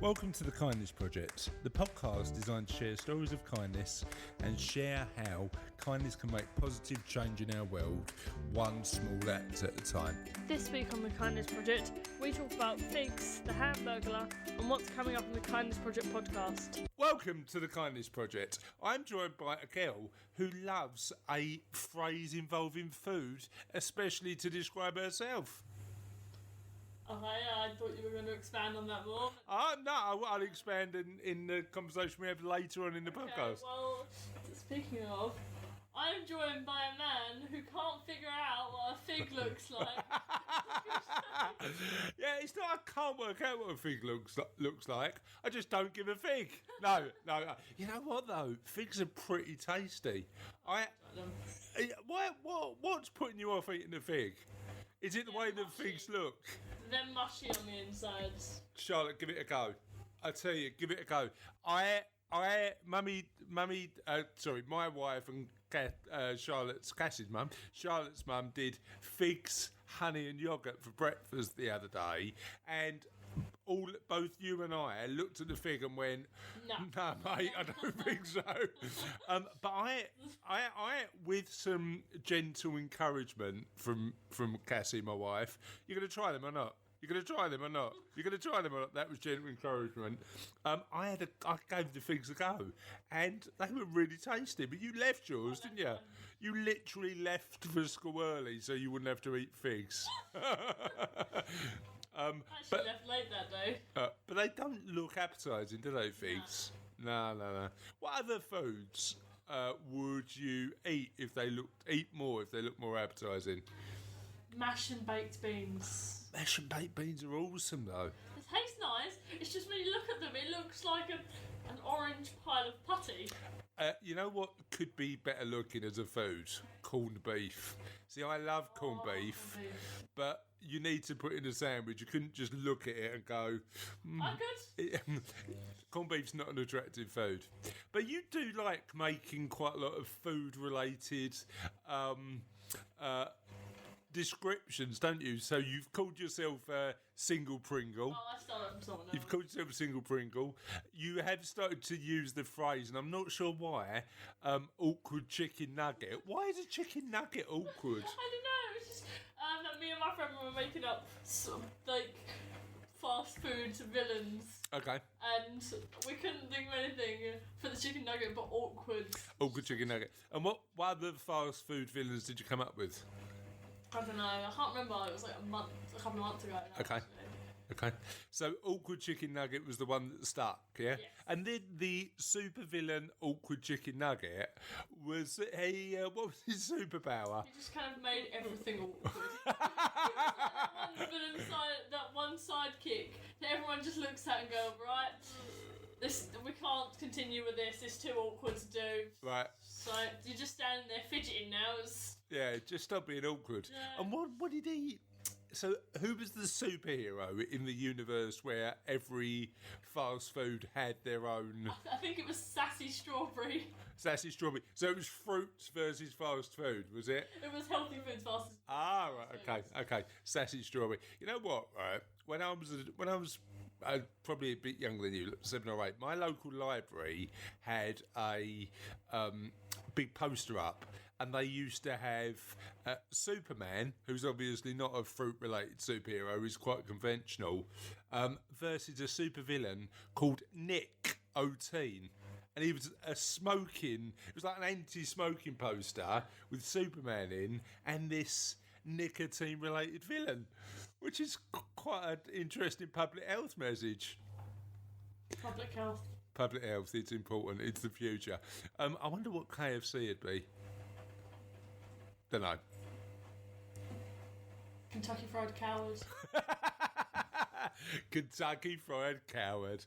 Welcome to the Kindness Project, the podcast designed to share stories of kindness and share how kindness can make positive change in our world, one small act at a time. This week on the Kindness Project, we talk about figs, the Hamburglar, and what's coming up in the Kindness Project podcast. Welcome to the Kindness Project. I'm joined by a girl who loves a phrase involving food, especially to describe herself. Okay, I thought you were going to expand on that more. No, I'll expand in the conversation we have later on in the podcast. Well, speaking of, I'm joined by a man who can't figure out what a fig looks like. Yeah, it's not I can't work out what a fig looks like. I just don't give a fig. No. You know what though? Figs are pretty tasty. What's putting you off eating a fig? Is it the way the figs look? They're mushy on the insides. Charlotte, give it a go. I tell you, give it a go. My wife and Charlotte's mum did figs, honey and yoghurt for breakfast the other day, and both you and I looked at the fig and went, no, mate, I don't think so. But I, with some gentle encouragement from Cassie, my wife, you're going to try them or not? You're going to try them or not? That was gentle encouragement. I gave the figs a go, and they were really tasty. But you left yours, didn't you? You literally left for school early so you wouldn't have to eat figs. Actually left late that day. But they don't look appetising, do they, figs? No. What other foods would you eat if they look more appetising? Mash and baked beans. Mash and baked beans are awesome, though. It tastes nice. It's just when you look at them, it looks like an orange pile of putty. You know what could be better looking as a food? Corned beef. See, I love corned beef, but you need to put it in a sandwich. You couldn't just look at it and go, I could. Corned beef's not an attractive food. But you do like making quite a lot of food-related descriptions, don't you? So you've called yourself Single Pringle. Oh, I still don't know. You've called yourself Single Pringle. You have started to use the phrase, and I'm not sure why, awkward chicken nugget. Why is a chicken nugget awkward? I don't know. It's just that me and my friend were making up some, like, fast food villains. Okay. And we couldn't think of anything for the chicken nugget but awkward. Awkward chicken nugget. And what other fast food villains did you come up with? I don't know. I can't remember. It was like a couple of months ago. Okay. So awkward chicken nugget was the one that stuck, yeah? Yes. And then the supervillain awkward chicken nugget was what was his superpower? He just kind of made everything awkward. that one sidekick that everyone just looks at and go, right, we can't continue with this. It's too awkward to do. Right. So you're just standing there fidgeting now. Yeah, just stop being awkward. Yeah. And what did he... So who was the superhero in the universe where every fast food had their own... I think it was Sassy Strawberry. Sassy Strawberry. So it was fruits versus fast food, was it? It was healthy foods versus... Right, okay. Sassy Strawberry. You know what, right? When I was probably a bit younger than you, 7 or 8, my local library had a big poster up, and they used to have Superman, who's obviously not a fruit-related superhero, he's quite conventional, versus a supervillain called Nick O'Teen. And he was it was like an anti-smoking poster with Superman in, and this nicotine-related villain, which is quite an interesting public health message. Public health, it's important, it's the future. I wonder what KFC would be. Don't know. Kentucky Fried Coward. Kentucky Fried Coward.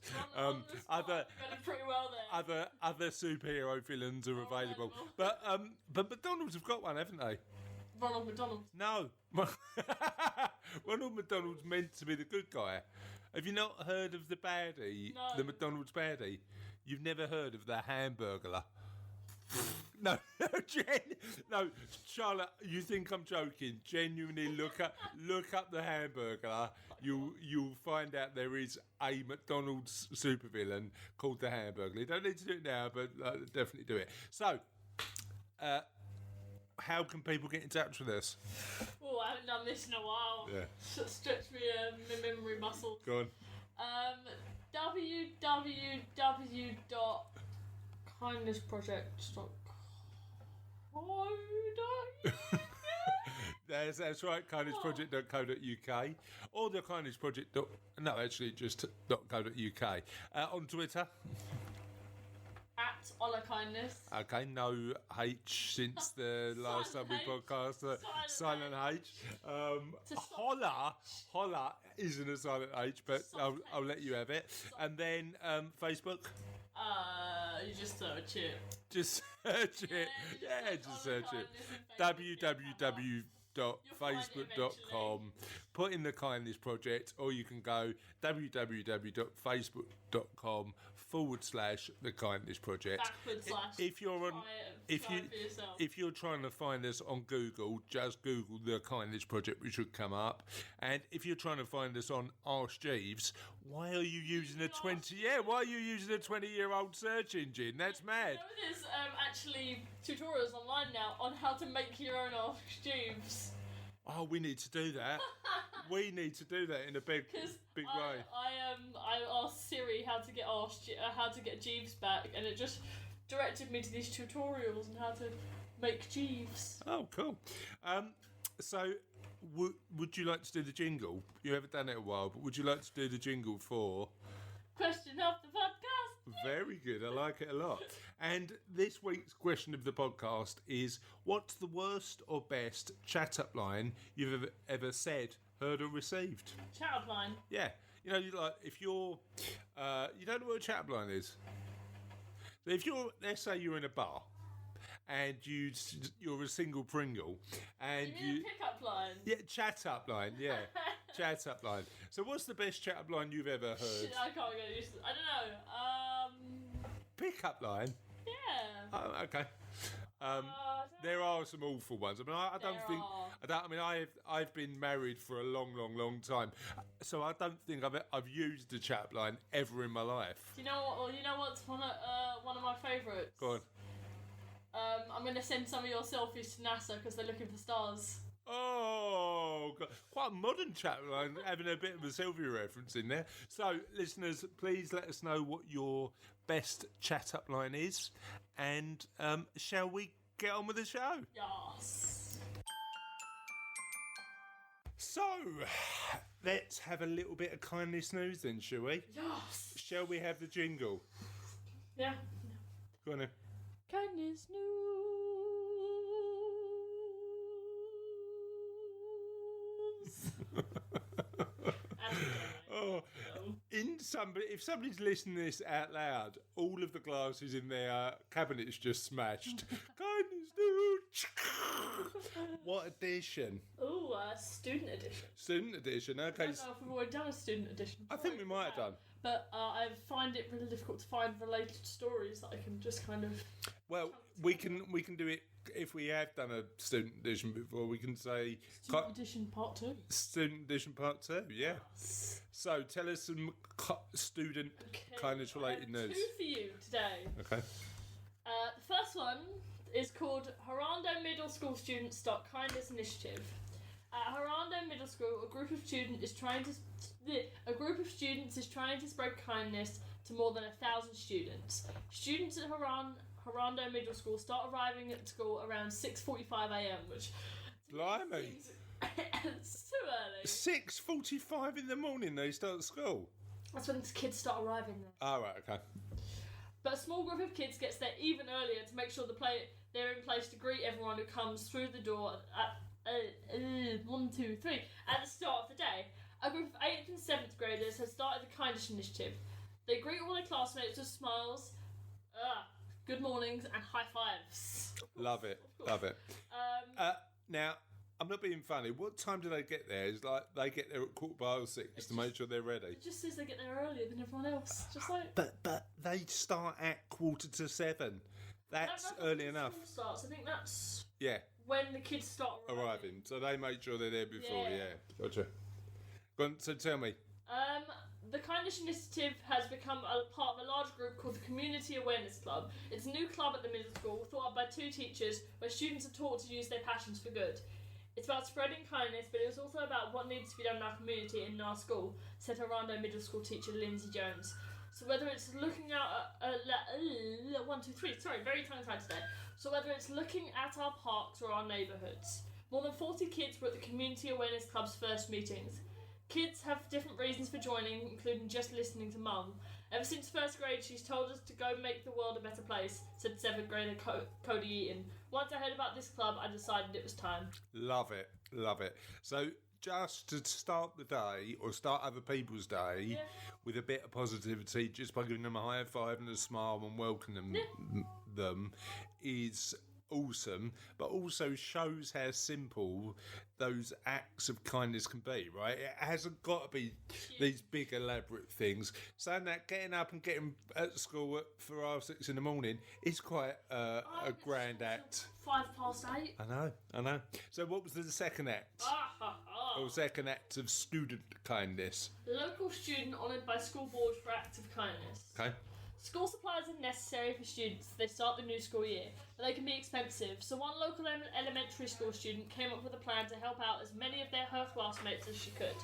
Other pretty well there. Other superhero villains are available. But McDonald's have got one, haven't they? Ronald McDonald. No. Ronald McDonald's meant to be the good guy. Have you not heard of the baddie? No. The McDonald's baddie? You've never heard of the Hamburglar? No, no, Charlotte. You think I'm joking? Genuinely, look up the Hamburglar. You'll find out there is a McDonald's supervillain called the Hamburglar. You don't need to do it now, but definitely do it. So, how can people get in touch with us? Oh, I haven't done this in a while. Yeah. Stretch my memory muscles. Go on. www.kindnessproject.co.uk. That's right, kindnessproject.co.uk or the kindnessproject. No, actually, just .co.uk. On Twitter. At Ola Kindness. Okay, no H since the last time we podcast. Silent H. Holla isn't a silent H, but I'll let you have it. And then Facebook. You just search it. Just search it. Yeah, just search it. www.facebook.com. Put in the Kindness Project, or you can go www.facebook.com/the Kindness Project. If you're trying to find us on Google, just Google the Kindness Project, which should come up. And if you're trying to find us on Ask Jeeves, why are you using a 20-year-old search engine? That's mad. You know, there's actually tutorials online now on how to make your own Ask Jeeves. Oh, we need to do that. We need to do that in a big way. I asked Siri how to get Jeeves back, and it just directed me to these tutorials on how to make Jeeves. Oh, cool. So, would you like to do the jingle? You haven't done it a while, but would you like to do the jingle for Question of the podcast? Very good. I like it a lot. And this week's question of the podcast is: what's the worst or best chat-up line you've ever said, heard, or received? Chat-up line? Yeah. You know, if you're, you don't know what a chat-up line is. So if let's say you're in a bar, and you're a single Pringle, and you mean a pick-up line? Yeah, chat-up line. Yeah, chat-up line. So what's the best chat-up line you've ever heard? Shit, I can't get used to it. I don't know. Pick-up line. Yeah. Oh, okay. There are some awful ones. I mean, I've been married for a long, long, long time, so I don't think I've used the chat line ever in my life. You know what's one of my favourites? Go on. I'm going to send some of your selfies to NASA because they're looking for stars. Oh, God. Quite a modern chat line, having a bit of a Sylvia reference in there. So, listeners, please let us know what your best chat-up line is, and shall we get on with the show? Yes. So, let's have a little bit of kindness news then, shall we? Yes. Shall we have the jingle? Yeah. Go on then. Kindness news. Oh, if somebody's listening to this out loud, all of the glasses in their cabinet's just smashed. Kindness news. What edition? Oh, student edition. Student edition. Okay. I don't know if we've already done a student edition. I think we might have done. But I find it really difficult to find related stories that I can just kind of. Well, we can do it if we have done a student edition before. We can say Student edition part 2. Student edition part 2. Yeah. So tell us some student kindness related news. 2 for you today. Okay. The first one is called Harando Middle School Students Start Kindness Initiative. At Harando Middle School, a group of students is trying to spread kindness to more than 1,000 students. Students at Harando Middle School start arriving at school around 6:45 a.m, which Blimey. it's too early. 6:45 in the morning they start school. That's when the kids start arriving there. Oh, right, okay. But a small group of kids gets there even earlier to make sure they're in place to greet everyone who comes through the door at 1, 2, 3 at the start of the day. A group of 8th and 7th graders has started the Kindness Initiative. They greet all their classmates with smiles, good mornings, and high fives. Love it. Now, I'm not being funny. What time do they get there? It's like they get there at 6:15 to make sure they're ready. It just says they get there earlier than everyone else. Just like. But they start at 6:45. That's I don't know if early when enough. School starts. I think that's Yeah, when the kids start arriving. So they make sure they're there before. Yeah. Yeah, gotcha. Go on, so tell me. The Kindness Initiative has become a part of a large group called the Community Awareness Club. It's a new club at the middle school, thought up by 2 teachers, where students are taught to use their passions for good. It's about spreading kindness, but it's also about what needs to be done in our community and in our school, said Orlando Middle School teacher Lindsay Jones. So whether it's looking out at 1, 2, 3, sorry, very tongue-tied today. So whether it's looking at our parks or our neighbourhoods. More than 40 kids were at the Community Awareness Club's first meetings. Kids have different reasons for joining, including just listening to Mum. Ever since first grade, she's told us to go make the world a better place, said 7th grader Cody Eaton. Once I heard about this club, I decided it was time. Love it, love it. So just to start the day, or start other people's day, with a bit of positivity, just by giving them a high five and a smile and welcoming them, is awesome, but also shows how simple those acts of kindness can be, right? It hasn't got to be these big elaborate things. Saying that, getting up and getting at school for 6 in the morning is quite a grand act. 8:05. I know. So what was the second act? Or second act of student kindness? Local student honoured by school board for acts of kindness. Okay. School supplies are necessary for students as they start the new school year, but they can be expensive, so one local elementary school student came up with a plan to help out as many of her classmates as she could.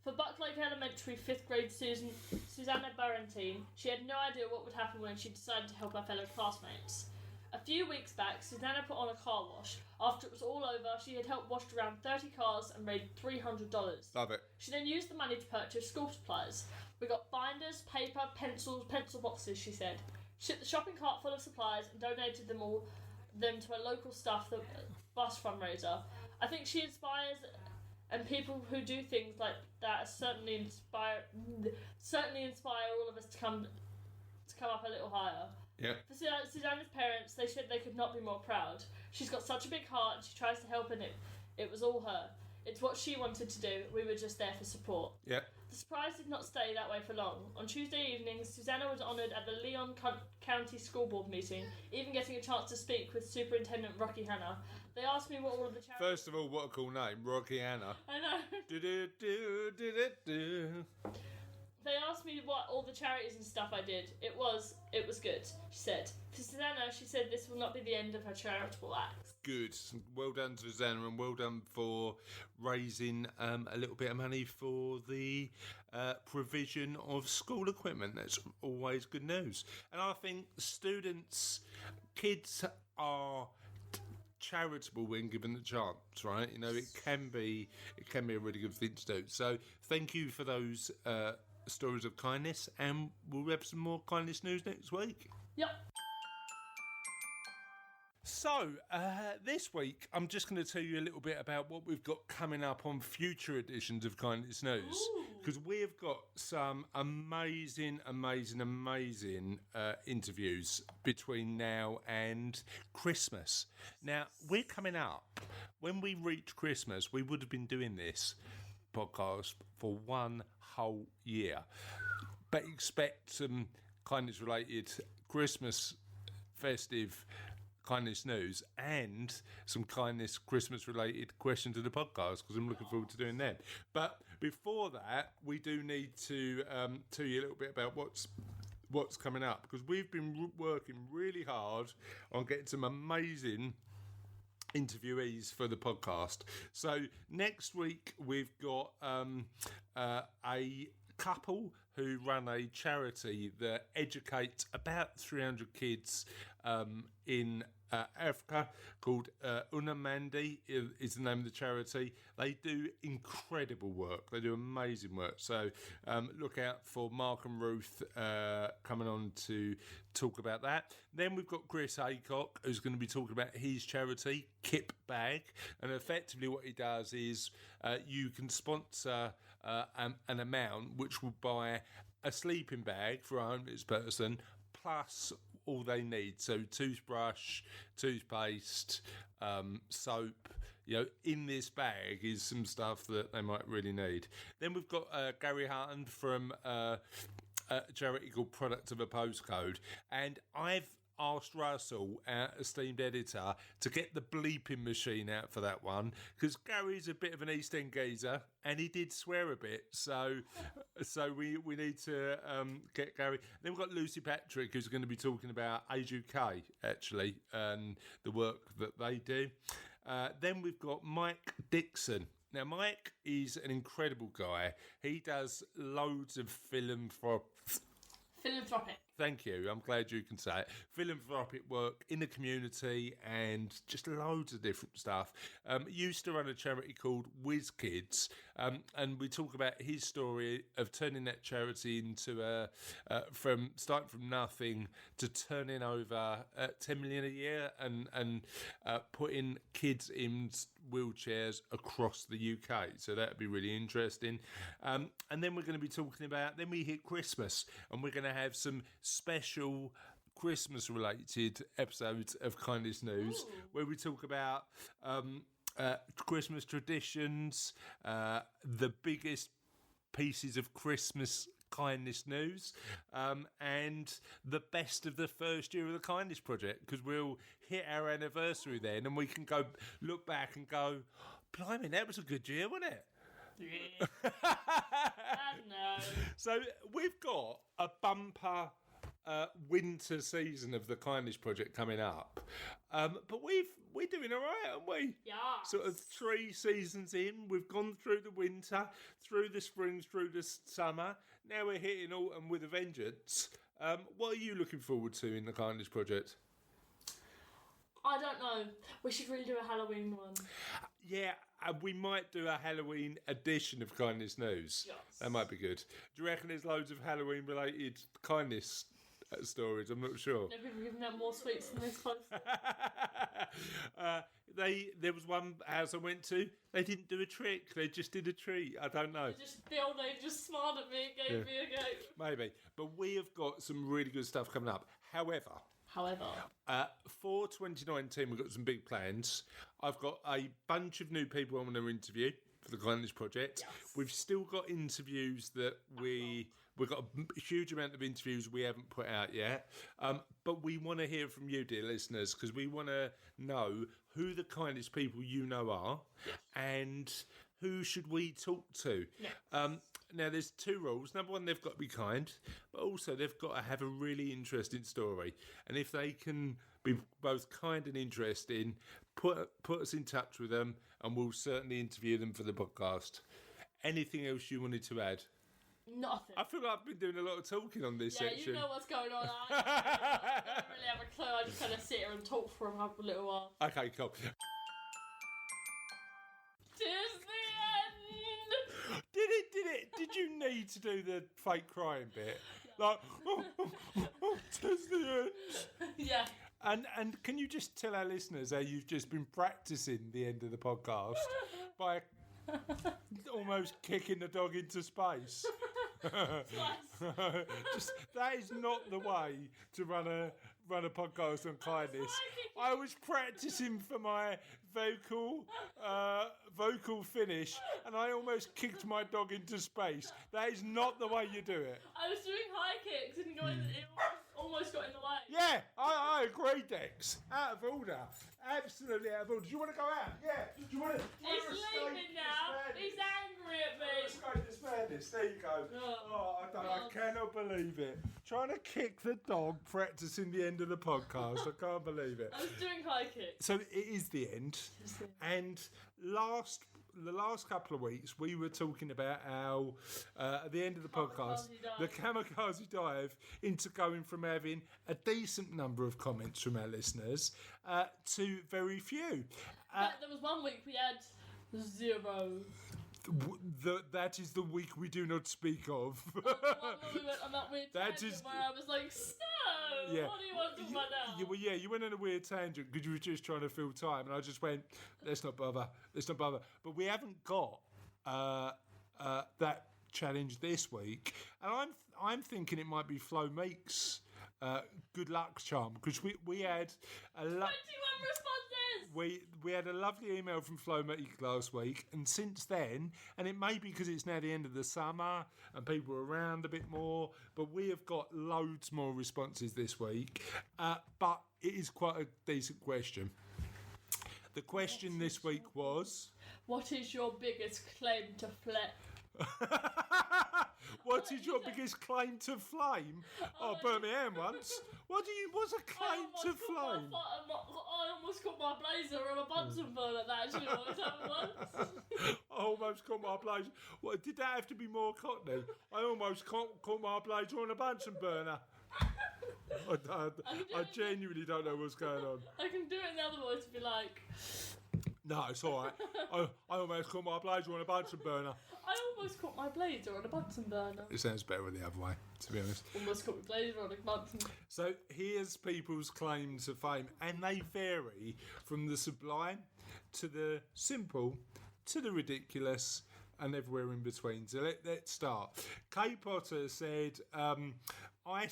For Bucklake Elementary 5th grade Susanna Barentine, she had no idea what would happen when she decided to help her fellow classmates. A few weeks back, Susanna put on a car wash. After it was all over, she had helped wash around 30 cars and made $300. Love it. She then used the money to purchase school supplies. We got binders, paper, pencils, pencil boxes, she said. She took the shopping cart full of supplies and donated them to a local staff bus fundraiser. I think she inspires, and people who do things like that certainly inspire all of us to come up a little higher. Yeah. For Susanna's parents, they said they could not be more proud. She's got such a big heart and she tries to help, and it was all her. It's what she wanted to do. We were just there for support. Yeah. The surprise did not stay that way for long. On Tuesday evening, Susanna was honoured at the Leon County School Board meeting, even getting a chance to speak with Superintendent Rocky Hanna. They asked me what all of the charities... First of all, what a cool name, Rocky Hanna. I know. Do-do-do-do-do-do. They asked me what all the charities and stuff I did. It was good, she said. For Susanna, she said this will not be the end of her charitable acts. Good. Well done, Susanna, and well done for raising a little bit of money for the provision of school equipment. That's always good news. And I think kids are charitable when given the chance, right? You know, it can be a really good thing to do. So thank you for those stories of kindness, and we'll have some more kindness news next week. Yep. So, this week, I'm just going to tell you a little bit about what we've got coming up on future editions of Kindness News. Because we've got some amazing interviews between now and Christmas. Now, we're coming up. When we reach Christmas, we would have been doing this podcast for 1 whole year. But expect some kindness-related Christmas festive kindness news and some kindness Christmas related questions to the podcast, because I'm looking forward to doing them. But before that, we do need to tell you a little bit about what's coming up, because we've been working really hard on getting some amazing interviewees for the podcast. So next week we've got a couple who run a charity that educates about 300 kids in Africa, called Unamandi is the name of the charity. They do incredible work. They do amazing work. So look out for Mark and Ruth coming on to talk about that. Then we've got Chris Aycock, who's going to be talking about his charity, Kip Bag. And effectively what he does is you can sponsor an amount which will buy a sleeping bag for a homeless person, plus all they need. So toothbrush, toothpaste, soap. You know, in this bag is some stuff that they might really need. Then we've got Gary Hutton from a charity called Product of a Postcode. And I've asked Russell, our esteemed editor, to get the bleeping machine out for that one because Gary's a bit of an East End geezer and he did swear a bit. So we need to get Gary. Then we've got Lucy Patrick, who's going to be talking about Age UK, actually, and the work that they do. Then we've got Mike Dixon. Now, Mike is an incredible guy. He does loads of philanthropic. Thank you. I'm glad you can say it. Philanthropic work in the community and just loads of different stuff. Used to run a charity called Whiz Kids, and we talk about his story of turning that charity into from starting from nothing to turning over 10 million a year and putting kids in wheelchairs across the UK. So that'd be really interesting. And then we're going to be talking about, then we hit Christmas and we're going to have some special Christmas related episodes of Kindness News. Ooh. Where we talk about Christmas traditions, the biggest pieces of Christmas kindness news, and the best of the first year of the Kindness Project, because we'll hit our anniversary then and we can go look back and go, blimey, that was a good year, wasn't it? Yeah. I know. So we've got a bumper winter season of the Kindness Project coming up, but we're doing all right, aren't we? Yeah. Sort of 3 seasons in, we've gone through the winter, through the spring, through the summer. Now we're hitting autumn with a vengeance. What are you looking forward to in the Kindness Project? I don't know. We should really do a Halloween one. Yeah, we might do a Halloween edition of Kindness News. Yes. That might be good. Do you reckon there's loads of Halloween-related kindness stories? I'm not sure. No, people giving out more sweets than this close. There was one house I went to. They didn't do a trick. They just did a treat. I don't know. They just smiled at me and gave me a go. Maybe. But we have got some really good stuff coming up. However, for 2019, we've got some big plans. I've got a bunch of new people I want to interview for the Kindness Project. Yes. We've still got interviews that we've got a huge amount of interviews we haven't put out yet. But we want to hear from you, dear listeners, because we want to know who the kindest people you know are, and who should we talk to. Now, there's 2 rules. Number 1, they've got to be kind, but also they've got to have a really interesting story. And if they can be both kind and interesting, put us in touch with them, and we'll certainly interview them for the podcast. Anything else you wanted to add? Nothing. I feel like I've been doing a lot of talking on this section. Yeah, you know what's going on. I don't really have a clue. I just kind of sit here and talk for a little while. Okay, cool. Tis the end! Did it? Did you need to do the fake crying bit? Yeah. Like, tis the end. Yeah. And can you just tell our listeners how you've just been practicing the end of the podcast by almost kicking the dog into space? Just, that is not the way to run a podcast on kindness. I was practicing for my vocal finish, and I almost kicked my dog into space. That is not the way you do it. I was doing high kicks and it almost got in the way. Yeah, I agree, Dex. Out of order. Absolutely out of order. Do you want to go out? Yeah. Do you want to? He's leaving now. He's angry at me. Escape this madness. There you go. I cannot believe it. Trying to kick the dog, practicing the end of the podcast. I can't believe it. I was doing high kicks. So it is the end. And the last couple of weeks, we were talking about how, at the end of the podcast, the kamikaze dive into going from having a decent number of comments from our listeners to very few. There was one week we had 0. That is the week we do not speak of. We went on that weird tangent where I was like, so, what do you want to talk about now? You went on a weird tangent because you were just trying to fill time, and I just went, let's not bother. But we haven't got that challenge this week, and I'm thinking it might be Flo Meek's good luck charm, because we had a 21 responses! we had a lovely email from Flo Meek last week, and since then, and it may be because it's now the end of the summer and people are around a bit more, but we have got loads more responses this week. But it is quite a decent question. The question this week was... What is your biggest claim to flame? What is your biggest claim to flame? Oh, burnt my hand once. What's a claim to flame? I almost caught my blazer on a Bunsen burner. That actually always happened once. I almost caught my blazer. What, did that have to be more cockney? I almost caught my blazer on a Bunsen burner. I genuinely don't know what's going on. I can do it in the other voice to be like... No, it's all right. I almost caught my blazer on a Bunsen burner. I almost caught my blazer on a Bunsen burner. It sounds better the other way, to be honest. Almost caught my blazer on a Bunsen. So here's people's claims to fame, and they vary from the sublime to the simple to the ridiculous and everywhere in between. So let's start. Kay Potter said, I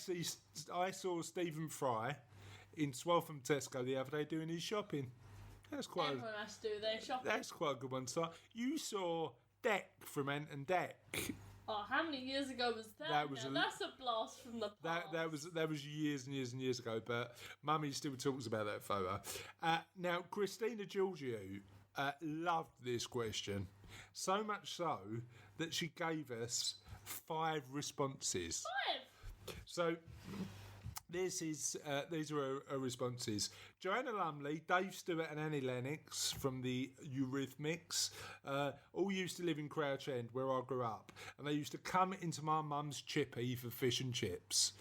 saw Stephen Fry in Swaffham Tesco the other day doing his shopping. Everyone has to do their shopping. That's quite a good one. So you saw Deck from Ant and Deck. Oh, how many years ago was that? That's a blast from the past. That was years and years and years ago, but Mummy still talks about that photo. Now, Christina Giorgio loved this question, so much so that she gave us 5 responses. 5? So... these are her responses. Joanna Lumley, Dave Stewart and Annie Lennox from the Eurythmics all used to live in Crouch End where I grew up, and they used to come into my mum's chippy for fish and chips.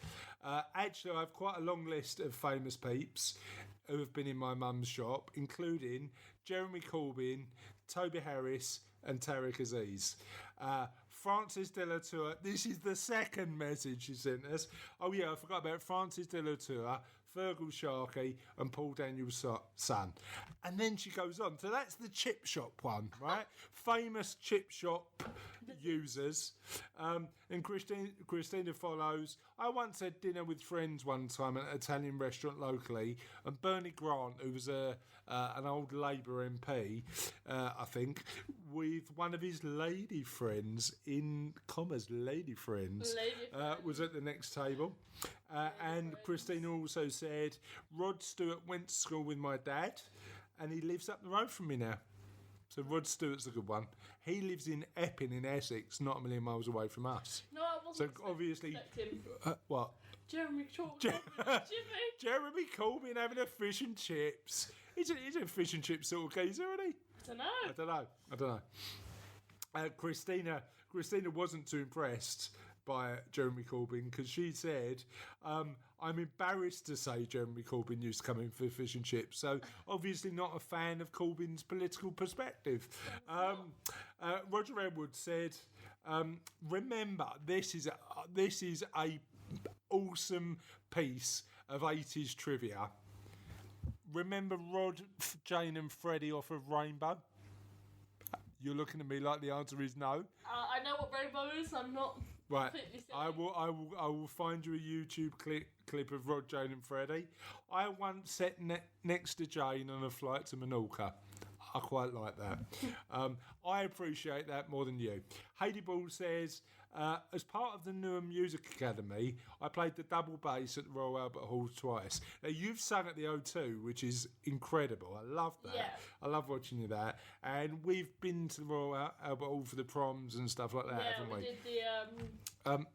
Actually, I have quite a long list of famous peeps who have been in my mum's shop, including Jeremy Corbyn, Toby Harris and Tariq Aziz. Francis de la Tour, this is the second message she sent us. Oh yeah, I forgot about Francis de la Tour, Fergal Sharkey and Paul Daniels' son. And then she goes on. So that's the chip shop one, right? Famous chip shop users. And Christina follows. I once had dinner with friends one time at an Italian restaurant locally, and Bernie Grant, who was an old Labour MP, I think, with one of his lady friends, in commas, lady friends, was at the next table. And Christina also said, Rod Stewart went to school with my dad, and he lives up the road from me now. So Rod Stewart's a good one. He lives in Epping in Essex, not a million miles away from us. No, I wasn't. So obviously, what? Jeremy Corbyn. Jeremy Corbyn having a fish and chips. He's a fish and chips sort of geezer, isn't he? I don't know. Christina wasn't too impressed by Jeremy Corbyn because she said, I'm embarrassed to say Jeremy Corbyn used to come in for fish and chips, so obviously not a fan of Corbyn's political perspective. Roger Edwards said, remember, this is a awesome piece of 80s trivia. Remember Rod, Jane and Freddie off of Rainbow? You're looking at me like the answer is no. I know what Rainbow is. I'm not. Right, I will find you a YouTube clip of Rod, Jane and Freddie. I once sat next to Jane on a flight to Menorca. I quite like that. I appreciate that more than you. Heidi Ball says, as part of the Newham Music Academy, I played the double bass at the Royal Albert Hall twice. Now, you've sung at the O2, which is incredible. I love that. Yeah. I love watching you that. And we've been to the Royal Albert Hall for the proms and stuff like that, haven't we? Yeah, we did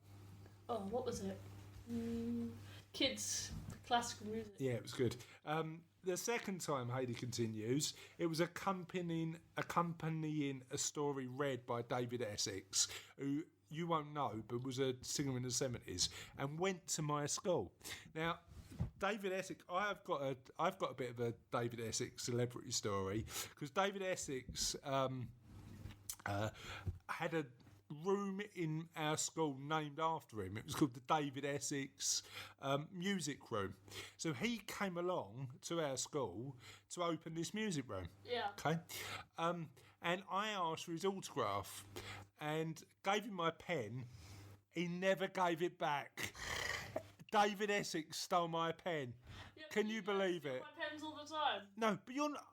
the... what was it? Kids classical music. Yeah, it was good. The second time, Heidi continues, it was accompanying a story read by David Essex, who you won't know, but was a singer in the 70s, and went to my school. Now, David Essex, I've got a bit of a David Essex celebrity story, because David Essex had a room in our school named after him. It was called the David Essex Music Room. So he came along to our school to open this music room. Yeah. Okay. And I asked for his autograph and gave him my pen. He never gave it back. David Essex stole my pen. Yeah, but Can you believe steal it? My pens all the time. No, but you're not.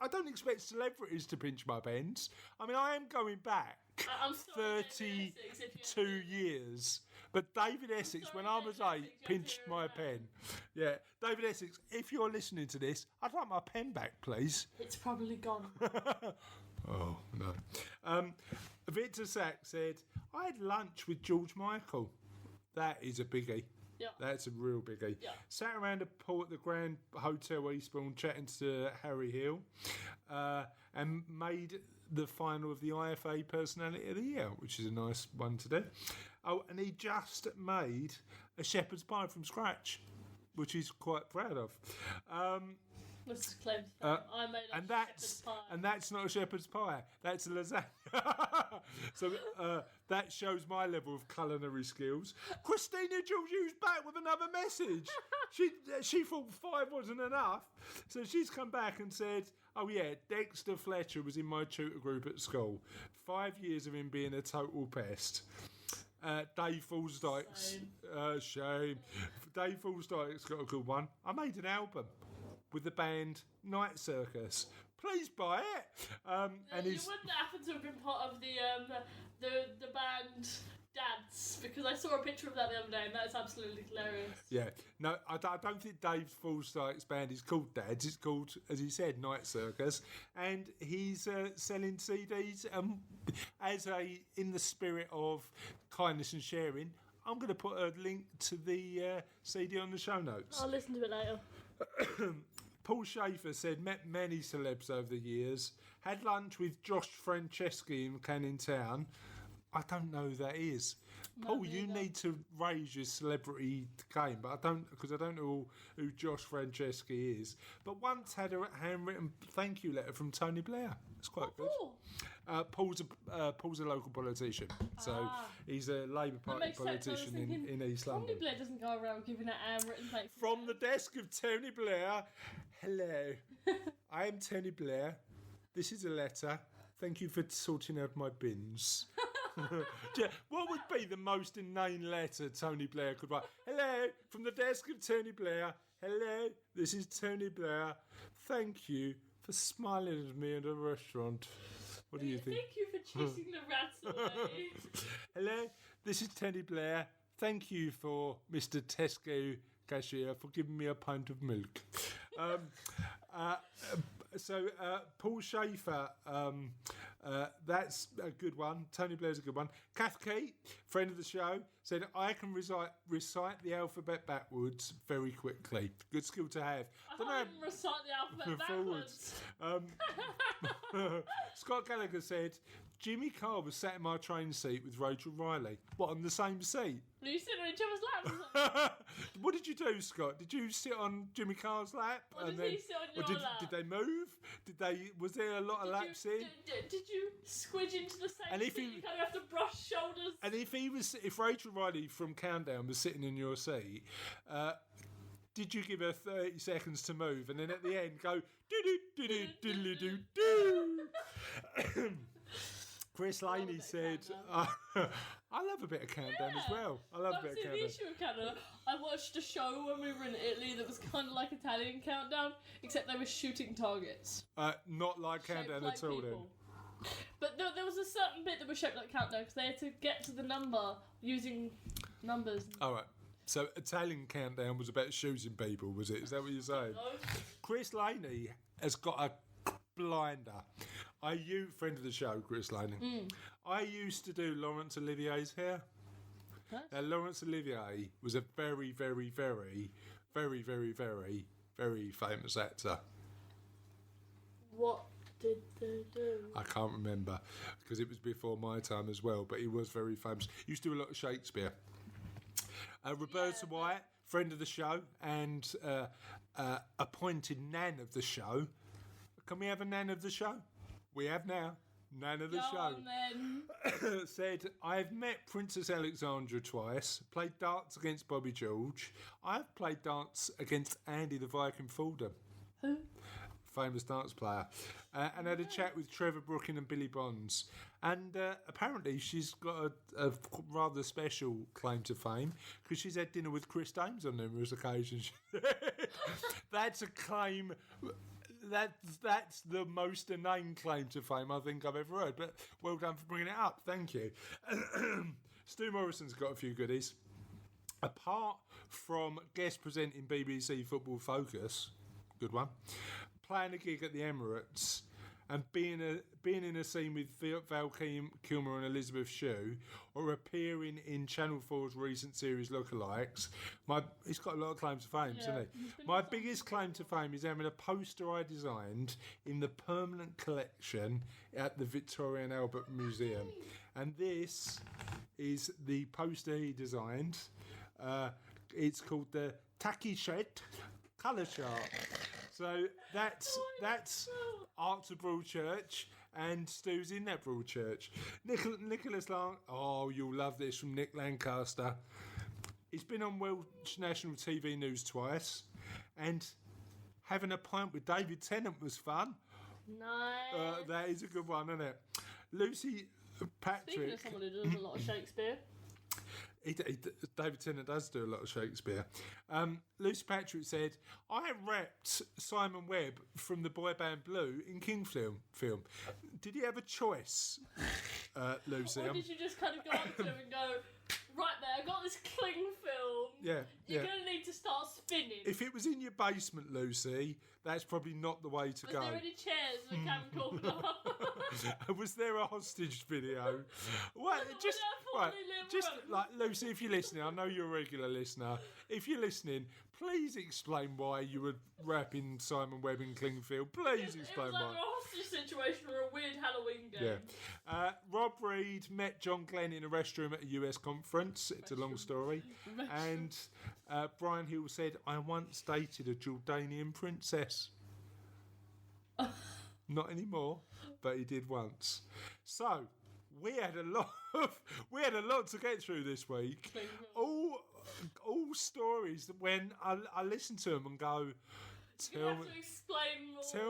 I don't expect celebrities to pinch my pens. I mean, I am going back I'm sorry, David 32 Essex, if you years. But David Essex, sorry, when I was David 8, Essex, you have to pinched hear my it pen. Yeah, David Essex, if you're listening to this, I'd like my pen back, please. It's probably gone. Oh, no. Victor Sack said, I had lunch with George Michael. That is a biggie. Yeah. That's a real biggie. Yeah. Sat around a pool at the Grand Hotel Eastbourne chatting to Harry Hill and made the final of the IFA Personality of the Year, which is a nice one to do. Oh, and he just made a shepherd's pie from scratch, which he's quite proud of. Let's just claim I made a shepherd's pie. And that's not a shepherd's pie. That's a lasagna. So that shows my level of culinary skills. Christina Georgiou's back with another message. She thought 5 wasn't enough, so she's come back and said, "Oh yeah, Dexter Fletcher was in my tutor group at school. 5 years of him being a total pest." Dave Falsdike's shame. Dave Falsdike's got a good one. I made an album with the band Night Circus. Please buy it. And you wouldn't happen to have been part of the band Dads, because I saw a picture of that the other day, and that's absolutely hilarious. Yeah, no, I don't think Dave Falsdike's band is called Dads. It's called, as he said, Night Circus, and he's selling CDs. In the spirit of kindness and sharing, I'm going to put a link to the CD on the show notes. I'll listen to it later. Paul Schaefer said, met many celebs over the years, had lunch with Josh Franceschi in Canning Town. I don't know who that is. Paul, you need to raise your celebrity game, but I don't know who Josh Franceschi is. But once had a handwritten thank you letter from Tony Blair. It's quite good. Paul's a local politician, so he's a Labour Party politician in East London. Tony Blair doesn't go around giving out handwritten thank you. From the desk of Tony Blair, hello, I am Tony Blair. This is a letter. Thank you for sorting out my bins. What would be the most inane letter Tony Blair could write? Hello, from the desk of Tony Blair. Hello, this is Tony Blair. Thank you for smiling at me at a restaurant. What do you think? Thank you for chasing the rats away. Hello, this is Tony Blair. Thank you for Mr. Tesco cashier for giving me a pint of milk. So Paul Schaefer, that's a good one. Tony Blair's a good one. Kath Key, friend of the show, said, I can recite the alphabet backwards very quickly. Good skill to have. I can't even recite the alphabet backwards. Scott Gallagher said, Jimmy Carr was sat in my train seat with Rachel Riley. What, on the same seat? Were you sitting on each other's laps? What did you do, Scott? Did you sit on Jimmy Carr's lap? Or did he sit on your lap? Did they move? Was there a lot of laps in? Did you squidge into the same And if seat? You kind of have to brush shoulders. And if Rachel Riley from Countdown was sitting in your seat, did you give her 30 seconds to move and then at the end go do-do-do-do-do-do-do? Chris Laney said, I love a bit of Countdown as well. I love a bit of Countdown. The issue with Countdown, I watched a show when we were in Italy that was kind of like Italian Countdown, except they were shooting targets. Not like Countdown at all then. But there was a certain bit that was shaped like Countdown because they had to get to the number using numbers. All right. So Italian Countdown was about shooting people, was it? Is that what you're saying? No. Chris Laney has got a blinder. Friend of the show, Chris Laney. I used to do Laurence Olivier's hair. Huh? Now, Laurence Olivier was a very, very, very, very, very, very, very famous actor. What did they do? I can't remember because it was before my time as well, but he was very famous. He used to do a lot of Shakespeare. Roberta White, friend of the show and appointed Nan of the show. Can we have a Nan of the show? We have now. Nan of the show. On, then. Said, I've met Princess Alexandra twice, played darts against Bobby George. I've played darts against Andy the Viking Fordham. Who? famous dance player, and had a chat with Trevor Brooking and Billy Bonds. And apparently she's got a rather special claim to fame because she's had dinner with Chris Dames on numerous occasions. That's a claim. That's the most inane claim to fame I think I've ever heard. But well done for bringing it up. Thank you. Stu Morrison's got a few goodies. Apart from guest presenting BBC Football Focus, good one, playing a gig at the Emirates, and being in a scene with Val Kilmer and Elizabeth Shue, or appearing in Channel 4's recent series Lookalikes, he's got a lot of claims to fame, hasn't he? My biggest claim to fame is having a poster I designed in the permanent collection at the Victoria and Albert Museum. And this is the poster he designed. It's called the Takishet Colour Chart. So that's Arts of Broadchurch, and Stu's in that Broadchurch. Nicholas Lang, oh, you'll love this, from Nick Lancaster. He's been on Welsh National TV News twice, and having a pint with David Tennant was fun. Nice. That is a good one, isn't it? Lucy Patrick. Speaking of someone who does a lot of Shakespeare. David Tennant does do a lot of Shakespeare. Lucy Patrick said, I rapped Simon Webbe from the boy band Blue in King film. Did he have a choice, Lucy? Or did you just kind of go up to him and go, right there, I got this Kling film. Yeah. You're going to need to start spinning. If it was in your basement, Lucy, that's probably not the way to go. Was there any chairs with a camcorder? Was there a hostage video? Well, just like Lucy, if you're listening, I know you're a regular listener. If you're listening, please explain why you were rapping Simon Webbe in Clingfield. Please explain why. It was like a hostage situation or a weird Halloween game. Yeah. Rob Reed met John Glenn in a restroom at a US conference. It's a long story. And Brian Hill said, I once dated a Jordanian princess. Not anymore, but he did once. So we had a lot to get through this week. All stories that when I listen to them and go, tell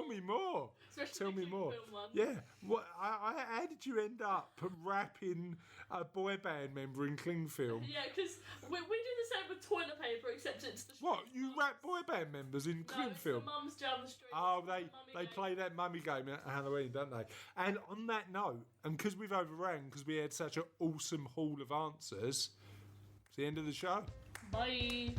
me more. Tell me more. Yeah. What? How did you end up rapping a boy band member in Clingfield? Yeah, because we do the same with toilet paper, except it's the. What? You rap boy band members in Clingfield? No, Mum's down the street. Oh, they play that mummy game at Halloween, don't they? And on that note, and because we've overran, because we had such an awesome haul of answers, it's the end of the show. Bye.